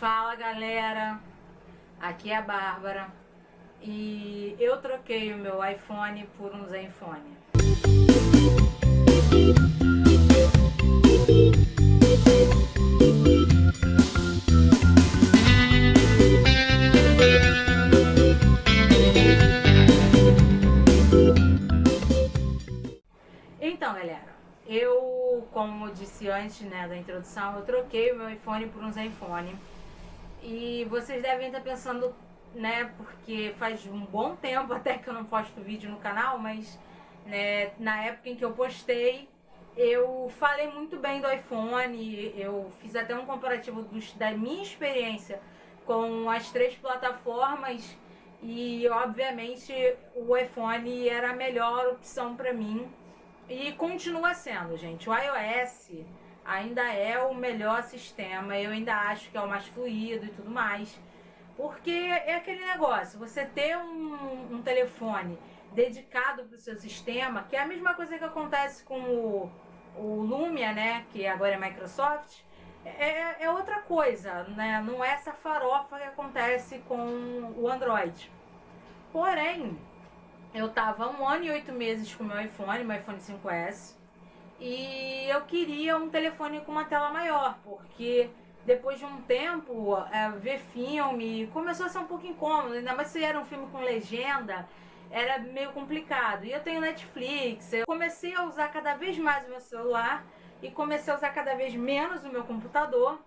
Fala galera, aqui é a Bárbara e eu troquei o meu iPhone por um Zenfone. Então galera, como eu disse antes, né, da introdução, eu troquei o meu iPhone por um Zenfone. E vocês devem estar pensando, né, porque faz um bom tempo até que eu não posto vídeo no canal, mas né, na época em que eu postei, eu falei muito bem do iPhone, eu fiz até um comparativo da minha experiência com as três plataformas e obviamente o iPhone era a melhor opção para mim e continua sendo, gente. O iOS ainda é o melhor sistema, eu ainda acho que é o mais fluido e tudo mais, porque é aquele negócio, você ter um telefone dedicado para o seu sistema, que é a mesma coisa que acontece com o Lumia, né, que agora é Microsoft, é outra coisa, né, não é essa farofa que acontece com o Android. Porém, eu tava 1 ano e 8 meses com o meu iPhone 5S, e eu queria um telefone com uma tela maior, porque depois de um tempo, ver filme começou a ser um pouco incômodo, ainda mais se era um filme com legenda, era meio complicado. E eu tenho Netflix, eu comecei a usar cada vez mais o meu celular e comecei a usar cada vez menos o meu computador,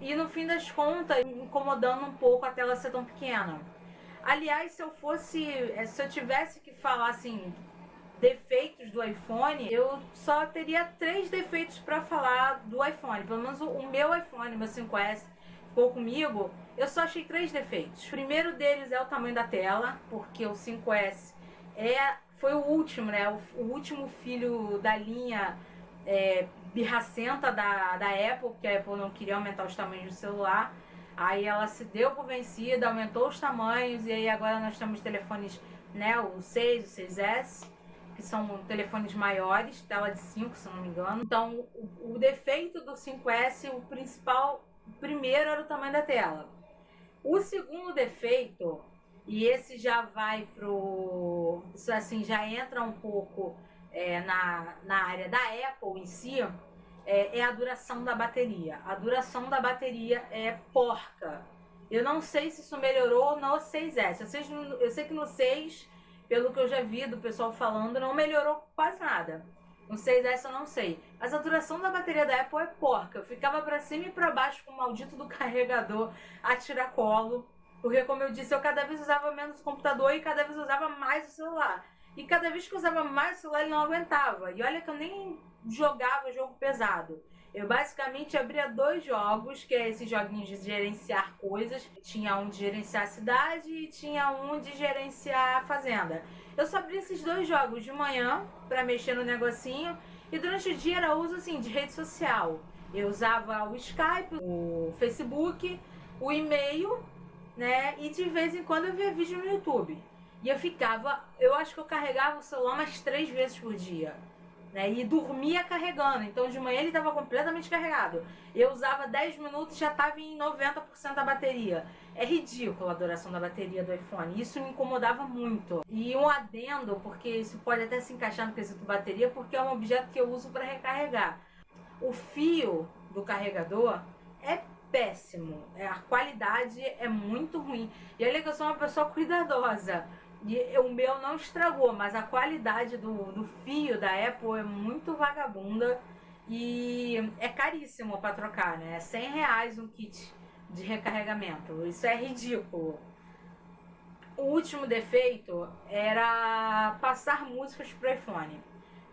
e no fim das contas, incomodando um pouco a tela ser tão pequena. Aliás, se eu tivesse que falar assim, defeitos do iPhone, eu só teria 3 defeitos para falar do iPhone. Pelo menos o meu iPhone, meu 5S, ficou comigo, eu só achei 3 defeitos. O primeiro deles é o tamanho da tela, porque o 5S foi o último, né? O último filho da linha birracenta da Apple, porque a Apple não queria aumentar os tamanhos do celular. Aí ela se deu por vencida, aumentou os tamanhos, e aí agora nós temos telefones, né, o 6, o 6S, que são telefones maiores, tela de 5, se não me engano. Então, o defeito do 5S, o primeiro era o tamanho da tela. O segundo defeito, e esse já vai assim, já entra um pouco na área da Apple em si, é a duração da bateria. A duração da bateria é porca. Eu não sei se isso melhorou no 6S. Eu sei que no 6, pelo que eu já vi do pessoal falando, não melhorou quase nada. No 6S eu não sei. Mas a duração da bateria da Apple é porca. Eu ficava pra cima e pra baixo com o maldito do carregador a tiracolo. Porque, como eu disse, eu cada vez usava menos o computador e cada vez usava mais o celular. E cada vez que eu usava mais o celular, ele não aguentava. E olha que eu nem jogava jogo pesado. Eu basicamente abria 2 jogos, que é esses joguinhos de gerenciar coisas. Tinha um de gerenciar a cidade e tinha um de gerenciar a fazenda. Eu só abria esses 2 jogos de manhã pra mexer no negocinho, e durante o dia era uso assim de rede social. Eu usava o Skype, o Facebook, o e-mail, né? E de vez em quando eu via vídeo no YouTube. E eu acho que eu carregava o celular umas 3 vezes por dia, né? E dormia carregando. Então de manhã ele estava completamente carregado. Eu usava 10 minutos e já estava em 90% da bateria. É ridículo a duração da bateria do iPhone. Isso me incomodava muito. E um adendo, porque isso pode até se encaixar no quesito bateria, porque é um objeto que eu uso para recarregar. O fio do carregador é péssimo. A qualidade é muito ruim. E olha que eu sou uma pessoa cuidadosa. E o meu não estragou, mas a qualidade do fio da Apple é muito vagabunda e é caríssimo para trocar, né? É R$100 um kit de recarregamento. Isso é ridículo. O último defeito era passar músicas pro iPhone.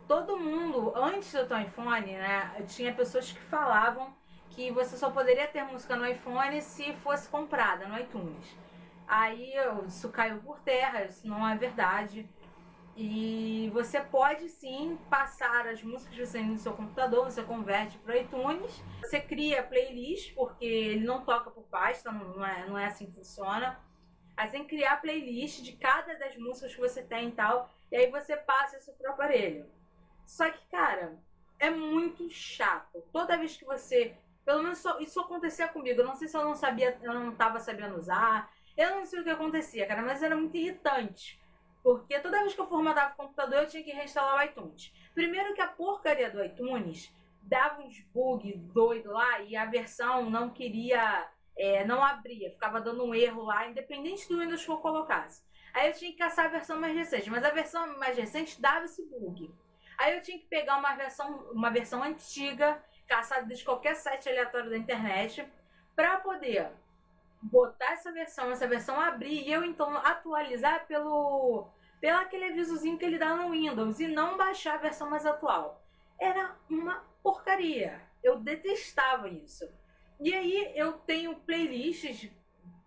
Todo mundo, antes do teu iPhone, né, tinha pessoas que falavam que você só poderia ter música no iPhone se fosse comprada no iTunes. Aí isso caiu por terra, isso não é verdade. E você pode sim passar as músicas que você tem no seu computador, você converte para o iTunes, você cria playlist, porque ele não toca por pasta, não é assim que funciona. Aí você tem que criar playlist de cada das músicas que você tem e tal, e aí você passa isso pro aparelho. Só que, cara, é muito chato. Toda vez que você Pelo menos isso acontecia comigo. Eu não sei se eu não sabia, eu não tava sabendo usar. Eu não sei o que acontecia, cara, mas era muito irritante. Porque toda vez que eu formatava o computador, eu tinha que reinstalar o iTunes. Primeiro que a porcaria do iTunes dava uns bugs doido lá e a versão não queria, não abria, ficava dando um erro lá, independente do Windows que eu colocasse. Aí eu tinha que caçar a versão mais recente, mas a versão mais recente dava esse bug. Aí eu tinha que pegar uma versão antiga, caçada de qualquer site aleatório da internet, para poder botar essa versão abrir e eu então atualizar pelo aquele avisozinho que ele dá no Windows e não baixar a versão mais atual. Era uma porcaria. Eu detestava isso. E aí eu tenho playlists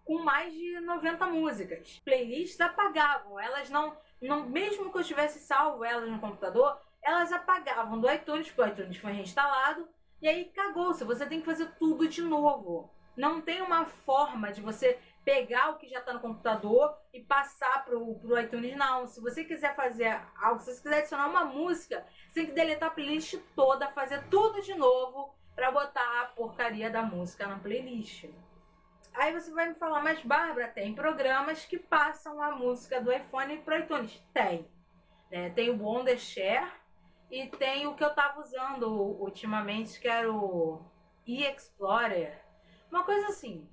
com mais de 90 músicas. Playlists apagavam, elas não mesmo que eu tivesse salvo elas no computador, elas apagavam do iTunes, porque o iTunes foi reinstalado, e aí cagou-se, você tem que fazer tudo de novo. Não tem uma forma de você pegar o que já está no computador e passar pro iTunes, não. Se você quiser fazer algo, se você quiser adicionar uma música, você tem que deletar a playlist toda, fazer tudo de novo para botar a porcaria da música na playlist. Aí você vai me falar, mas Bárbara, tem programas que passam a música do iPhone para o iTunes? Tem. Tem o Wondershare e tem o que eu estava usando ultimamente, que era o eExplorer. Uma coisa assim,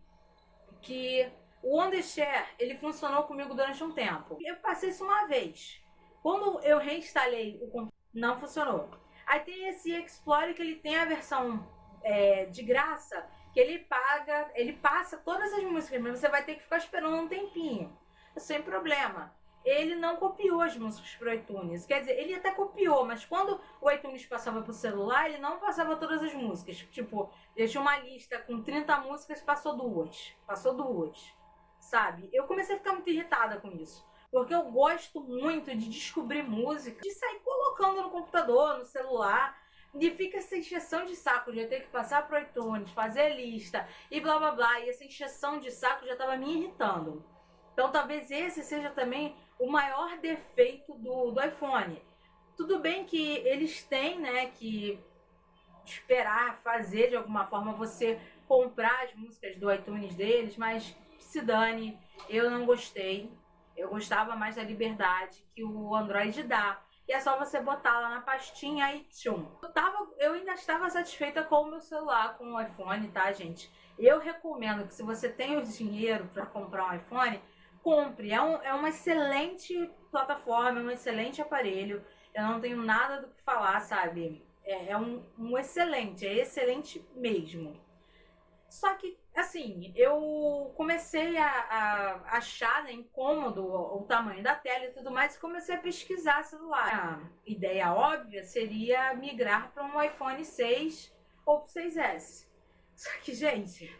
que o Wondershare, ele funcionou comigo durante um tempo. Eu passei isso uma vez. Quando eu reinstalei o computador, não funcionou. Aí tem esse Explorer que ele tem a versão de graça, que ele passa todas as músicas, mas você vai ter que ficar esperando um tempinho. Sem problema. Ele não copiou as músicas pro iTunes. Quer dizer, ele até copiou, mas quando o iTunes passava pro celular, ele não passava todas as músicas. Tipo, eu tinha uma lista com 30 músicas, passou duas. Sabe? Eu comecei a ficar muito irritada com isso. Porque eu gosto muito de descobrir música, de sair colocando no computador, no celular. E fica essa encheção de saco de eu ter que passar pro iTunes, fazer lista e blá blá blá. E essa encheção de saco já tava me irritando. Então talvez esse seja também o maior defeito do iPhone. Tudo bem que eles têm, né, que esperar, fazer de alguma forma você comprar as músicas do iTunes deles, mas se dane, eu não gostei. Eu gostava mais da liberdade que o Android dá. E é só você botar lá na pastinha e tchum. Eu ainda estava satisfeita com o meu celular, com o iPhone, tá, gente? Eu recomendo que se você tem o dinheiro para comprar um iPhone, compre. É uma excelente plataforma, é um excelente aparelho. Eu não tenho nada do que falar, sabe? É um excelente, é excelente mesmo. Só que, assim, eu comecei a achar, né, incômodo o tamanho da tela e tudo mais, e comecei a pesquisar celular. A ideia óbvia seria migrar para um iPhone 6 ou 6S. Só que, gente,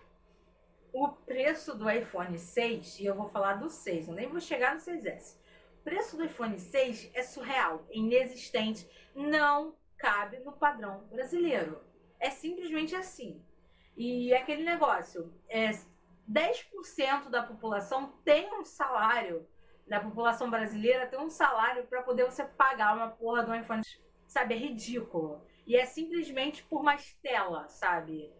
o preço do iPhone 6, e eu vou falar do 6, eu nem vou chegar no 6S. O preço do iPhone 6 é surreal, é inexistente, não cabe no padrão brasileiro. É simplesmente assim. E aquele negócio, 10% da população tem um salário, da população brasileira tem um salário para poder você pagar uma porra do iPhone, sabe? É ridículo. E é simplesmente por mais tela, sabe?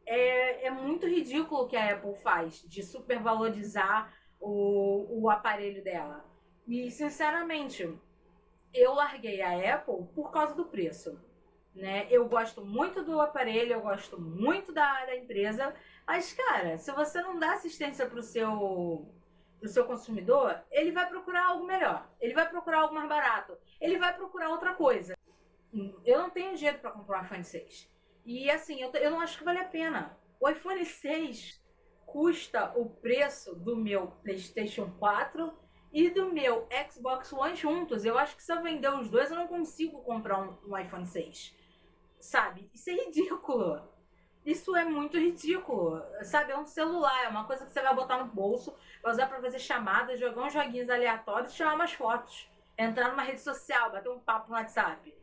É muito ridículo o que a Apple faz de supervalorizar o aparelho dela. E, sinceramente, eu larguei a Apple por causa do preço. Né? Eu gosto muito do aparelho, eu gosto muito da empresa, mas, cara, se você não dá assistência pro seu consumidor, ele vai procurar algo melhor, ele vai procurar algo mais barato, ele vai procurar outra coisa. Eu não tenho dinheiro para comprar um iPhone 6. E, assim, eu não acho que vale a pena. O iPhone 6 custa o preço do meu PlayStation 4 e do meu Xbox One juntos. Eu acho que se eu vender os dois, eu não consigo comprar um iPhone 6. Sabe? Isso é ridículo. Isso é muito ridículo. Sabe? É um celular, é uma coisa que você vai botar no bolso, vai usar pra fazer chamadas, jogar uns joguinhos aleatórios e tirar umas fotos. Entrar numa rede social, bater um papo no WhatsApp.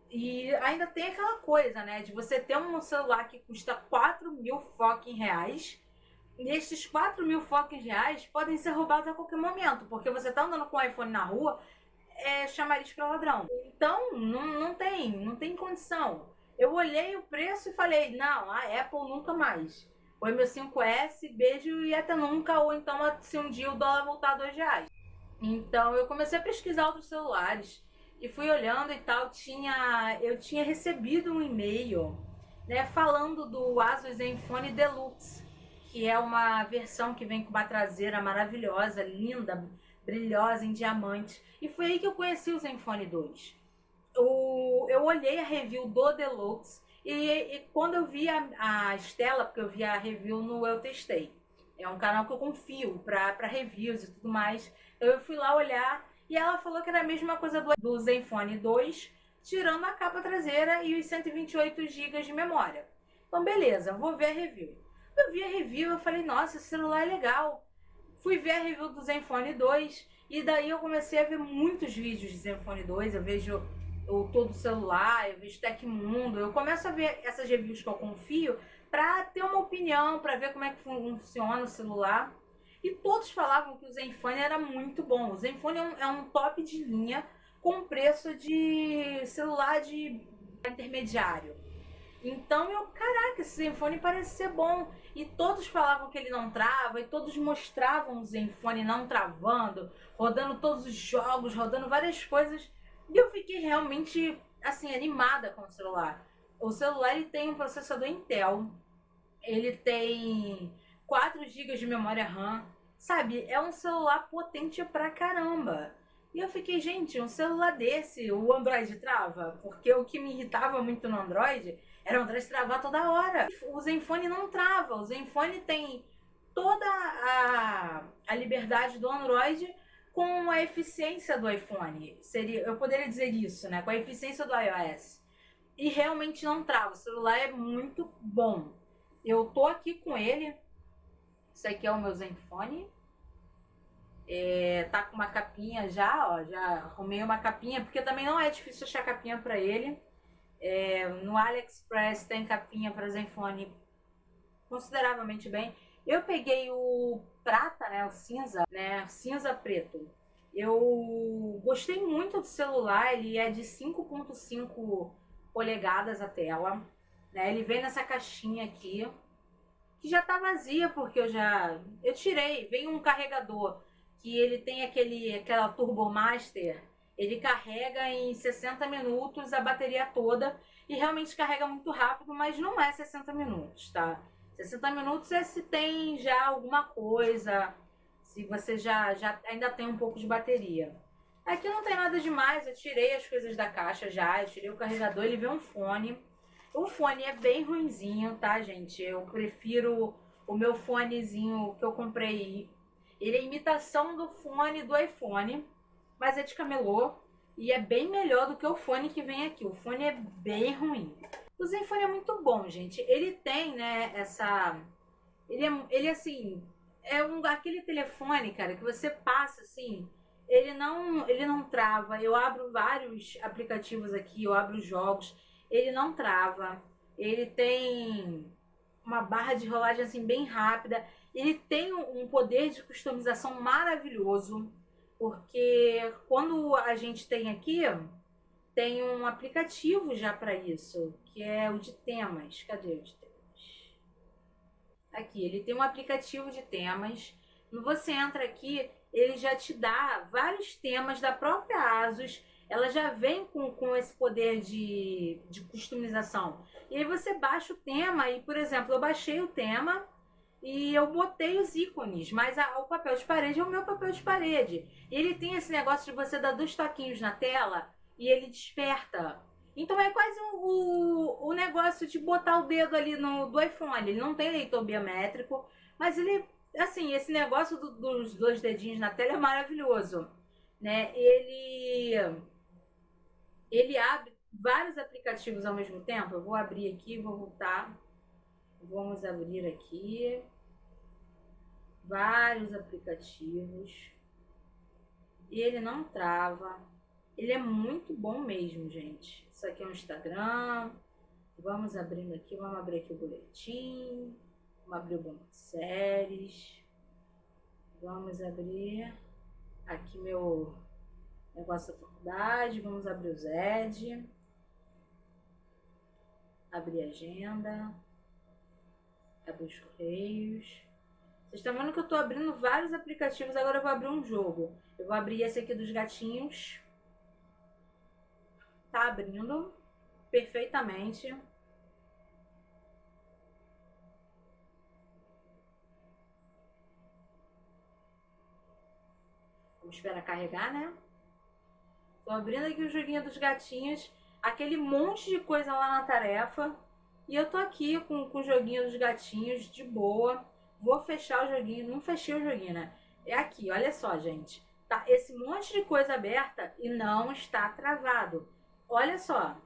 E ainda tem aquela coisa, né? De você ter um celular que custa 4 mil fucking reais. E esses 4 mil fucking reais podem ser roubados a qualquer momento. Porque você tá andando com o iPhone na rua, chamariz pra ladrão. Então, não tem condição. Eu olhei o preço e falei, não, a Apple nunca mais. Foi meu 5S, beijo e até nunca, ou então se um dia o dólar voltar a R$ 2. Então eu comecei a pesquisar outros celulares e fui olhando e tal, eu tinha recebido um e-mail, né, falando do Asus Zenfone Deluxe, que é uma versão que vem com uma traseira maravilhosa, linda, brilhosa em diamante. E foi aí que eu conheci o Zenfone 2. Eu olhei a review do Deluxe e quando eu vi a Estela, porque eu vi a review no Eu Testei, é um canal que eu confio para reviews e tudo mais, eu fui lá olhar e ela falou que era a mesma coisa do Zenfone 2, tirando a capa traseira e os 128 GB de memória. Então beleza, vou ver a review. Eu vi a review, eu falei, nossa, esse celular é legal. Fui ver a review do Zenfone 2 e daí eu comecei a ver muitos vídeos de Zenfone 2, eu vejo todo celular, eu vejo Tecmundo, eu começo a ver essas reviews que eu confio para ter uma opinião, para ver como é que funciona o celular. E todos falavam que o Zenfone era muito bom. O Zenfone é um top de linha com preço de celular de intermediário. Então caraca, esse Zenfone parece ser bom. E todos falavam que ele não trava, e todos mostravam o Zenfone não travando, rodando todos os jogos, rodando várias coisas. E eu fiquei realmente, assim, animada com o celular. O celular, ele tem um processador Intel, ele tem 4 GB de memória RAM, sabe? É um celular potente pra caramba. E eu fiquei, gente, um celular desse, o Android trava? Porque o que me irritava muito no Android era o Android travar toda hora. O Zenfone não trava, o Zenfone tem toda a liberdade do Android com a eficiência do iPhone. Eu poderia dizer isso, né? Com a eficiência do iOS. E realmente não trava. O celular é muito bom. Eu tô aqui com ele. Isso aqui é o meu Zenfone. Tá com uma capinha já, ó. Já arrumei uma capinha, porque também não é difícil achar capinha para ele. No AliExpress tem capinha para Zenfone consideravelmente bem. Eu peguei o prata, né, o cinza, né, cinza preto. Eu gostei muito do celular, ele é de 5.5 polegadas a tela, né? Ele vem nessa caixinha aqui, que já tá vazia porque eu tirei, vem um carregador que ele tem aquela Turbo Master, ele carrega em 60 minutos a bateria toda e realmente carrega muito rápido, mas não é 60 minutos, tá? 60 minutos é se tem já alguma coisa, se você já ainda tem um pouco de bateria. Aqui não tem nada demais, eu tirei as coisas da caixa já, eu tirei o carregador, ele vem um fone. O fone é bem ruinzinho, tá, gente? Eu prefiro o meu fonezinho que eu comprei. Ele é imitação do fone do iPhone, mas é de camelô e é bem melhor do que o fone que vem aqui. O fone é bem ruim. O Zenfone é muito bom, gente. Ele tem, né, ele assim, aquele telefone, cara, que você passa assim, ele não trava. Eu abro vários aplicativos aqui, eu abro jogos, ele não trava. Ele tem uma barra de rolagem assim bem rápida. Ele tem um poder de customização maravilhoso, porque quando a gente tem aqui, tem um aplicativo já para isso, que é o de temas. Cadê o de temas? Aqui, ele tem um aplicativo de temas. Quando você entra aqui, ele já te dá vários temas da própria Asus. Ela já vem com esse poder de customização. E aí você baixa o tema e, por exemplo, eu baixei o tema e eu botei os ícones, mas o papel de parede é o meu papel de parede. E ele tem esse negócio de você dar 2 toquinhos na tela e ele desperta. Então é quase o negócio de botar o dedo ali do iPhone. Ele não tem leitor biométrico, mas ele, assim, esse negócio dos 2 dedinhos na tela é maravilhoso, né? Ele abre vários aplicativos ao mesmo tempo. Eu vou abrir aqui, vou voltar. Vamos abrir aqui vários aplicativos. E ele não trava. Ele é muito bom mesmo, gente. Isso aqui é um Instagram. Vamos abrindo aqui, vamos abrir aqui o boletim. Vamos abrir o banco de séries. Vamos abrir aqui meu negócio da faculdade. Vamos abrir o Zed. Abrir a agenda. Abrir os correios. Vocês estão vendo que eu estou abrindo vários aplicativos. Agora eu vou abrir um jogo. Eu vou abrir esse aqui dos gatinhos. Tá abrindo perfeitamente. Vamos esperar carregar, né? Tô abrindo aqui o joguinho dos gatinhos. Aquele monte de coisa lá na tarefa. E eu tô aqui com o joguinho dos gatinhos de boa. Vou fechar o joguinho. Não fechei o joguinho, né? É aqui, olha só, gente. Tá esse monte de coisa aberta e não está travado. Olha só.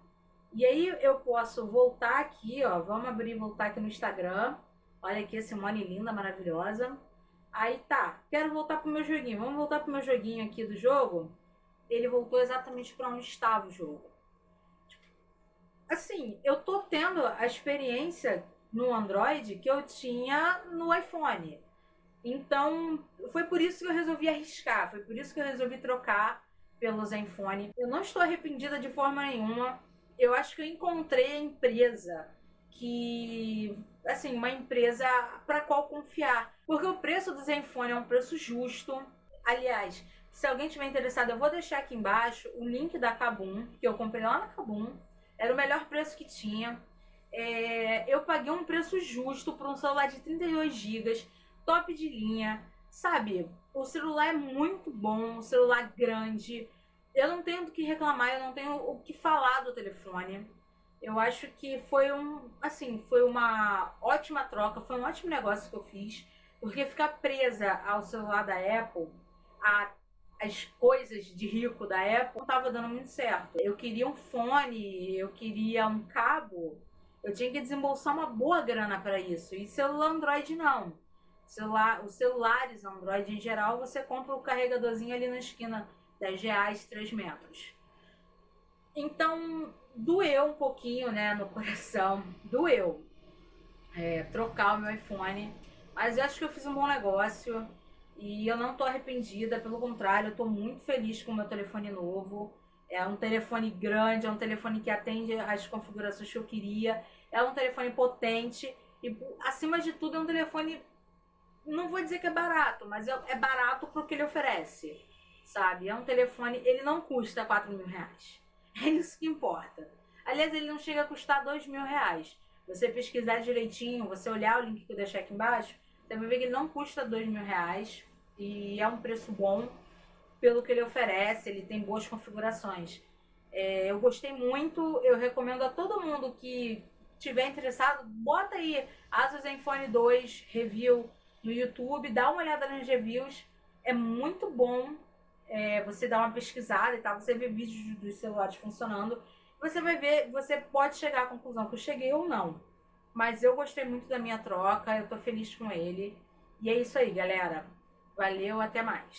E aí eu posso voltar aqui, ó. Vamos abrir e voltar aqui no Instagram. Olha aqui a Simone linda, maravilhosa. Aí tá, quero voltar pro meu joguinho. Vamos voltar pro meu joguinho aqui do jogo. Ele voltou exatamente para onde estava o jogo. Assim, eu tô tendo a experiência no Android que eu tinha no iPhone. Então, foi por isso que eu resolvi arriscar. Foi por isso que eu resolvi trocar pelo Zenfone. Eu não estou arrependida de forma nenhuma. Eu acho que eu encontrei a empresa que, assim, uma empresa para qual confiar. Porque o preço do Zenfone é um preço justo. Aliás, se alguém tiver interessado, eu vou deixar aqui embaixo o link da Kabum, que eu comprei lá na Kabum. Era o melhor preço que tinha. Eu paguei um preço justo por um celular de 32 GB, top de linha, sabe? O celular é muito bom, um celular grande. Eu não tenho do que reclamar, eu não tenho o que falar do telefone. Eu acho que foi foi uma ótima troca, foi um ótimo negócio que eu fiz, porque ficar presa ao celular da Apple, as coisas de rico da Apple, não estava dando muito certo. Eu queria um fone, eu queria um cabo, eu tinha que desembolsar uma boa grana para isso. E celular Android não. Os celulares Android em geral, você compra o carregadorzinho ali na esquina, R$10, 3 metros. Então, doeu um pouquinho, né, no coração. Doeu trocar o meu iPhone. Mas eu acho que eu fiz um bom negócio. E eu não tô arrependida, pelo contrário, eu tô muito feliz com o meu telefone novo. É um telefone grande, é um telefone que atende às configurações que eu queria. É um telefone potente e, acima de tudo, é um telefone, não vou dizer que é barato, mas é barato pro que ele oferece, sabe? É um telefone, ele não custa R$4.000. É isso que importa. Aliás, ele não chega a custar R$2.000. Você pesquisar direitinho, você olhar o link que eu deixei aqui embaixo, você vai ver que ele não custa R$2.000 e é um preço bom pelo que ele oferece, ele tem boas configurações. Eu gostei muito, eu recomendo a todo mundo que tiver interessado, bota aí Asus Zenfone 2 review no YouTube, dá uma olhada nas reviews, é muito bom. Você dá uma pesquisada e tal, você vê vídeos dos celulares funcionando, você vai ver, você pode chegar à conclusão que eu cheguei ou não. Mas eu gostei muito da minha troca, eu tô feliz com ele. E é isso aí, galera. Valeu, até mais.